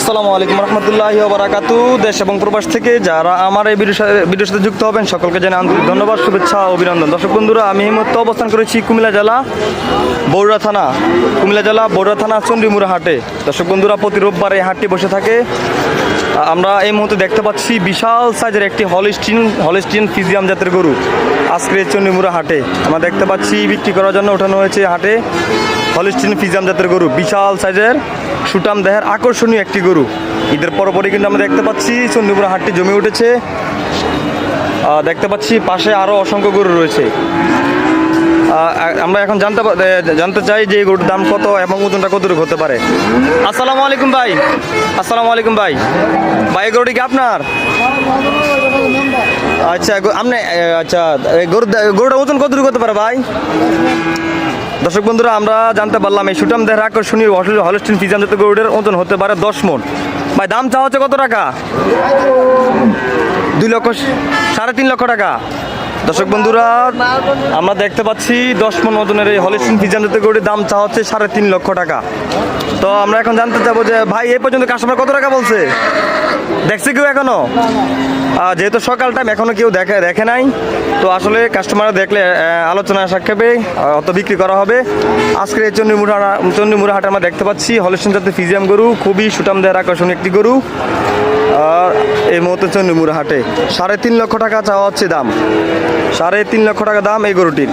আসসালামু আলাইকুম রহমতুল্লাহি ওয়া বারাকাতু। দেশ এবং প্রবাস থেকে যারা আমার এই ভিডিওর সাথে যুক্ত হবেন সকলকে জানাই আন্তরিক ধন্যবাদ, শুভেচ্ছা ও অভিনন্দন। দর্শক বন্ধুরা, আমি এই মুহূর্তে অবস্থান করেছি কুমিল্লা জেলা বগুড়া থানা চন্ডিমুড়া হাটে। দর্শক বন্ধুরা, প্রতি রোববার এই হাটটি বসে থাকে। আমরা এই মুহূর্তে দেখতে পাচ্ছি বিশাল সাইজের একটি হলিস্টিন ফিজিয়াম জাতের গরু আজকে চন্ডিমুড়া হাটে আমরা দেখতে পাচ্ছি বিক্রি করার জন্য ওঠানো হয়েছে হাটে। হলিস্টিন ফিজিয়াম জাতের গরু, বিশাল সাইজের সুটাম দেহের আকর্ষণীয় একটি গরু। ঈদের পরপরই কিন্তু আমরা দেখতে পাচ্ছি চন্ডিমুড়া হাটটি জমে উঠেছে। দেখতে পাচ্ছি পাশে আরও অসংখ্য গরু রয়েছে। আমরা এখন জানতে চাই যে এই গরুর দাম কত এবং ওজনটা কতটুকু হতে পারে। আসসালামু আলাইকুম ভাই। আসসালামু আলাইকুম ভাই। ভাই এই গরুটি কি আপনার? আচ্ছা আপনি আচ্ছা গরুটা ওজন কতটুকু হতে পারে ভাই? দর্শক বন্ধুরা, আমরা জানতে পারলাম এই সুটাম দেহের আকর্ষণীয় হলিস্টিন ফিজিয়াম জাতের গরুটার ওজন হতে পারে 10 মণ। ভাই দাম চাওয়া হচ্ছে কত টাকা? 3.5 লক্ষ টাকা। দর্শক বন্ধুরা, আমরা দেখতে পাচ্ছি 10 মণ ওজনের এই হলিস্টিন ফিজিয়াম জাতের গরুটির দাম চাওয়া হচ্ছে 3.5 লক্ষ টাকা। তো আমরা এখন জানতে চাবো যে ভাই এই পর্যন্ত কাস্টমার কত টাকা বলছে? দেখছে কেউ এখনো? যেহেতু সকাল টাইম এখনো কেউ দেখে নাই, তো আসলে কাস্টমার দেখলে আলোচনা সাক্ষেপে অত বিক্রি করা হবে। আজকের এই চন্ডিমুড়া হাটে আমরা দেখতে পাচ্ছি হলিস্টিন জাতের ফিজিয়াম গরু, খুবই সুটাম দেহের আকর্ষণীয় একটি গরু। এই মুহূর্তে চন্ডিমুড়া হাটে 3.5 লক্ষ টাকা চাওয়া হচ্ছে দাম। 3.5 লক্ষ টাকা দাম এই গরুটির।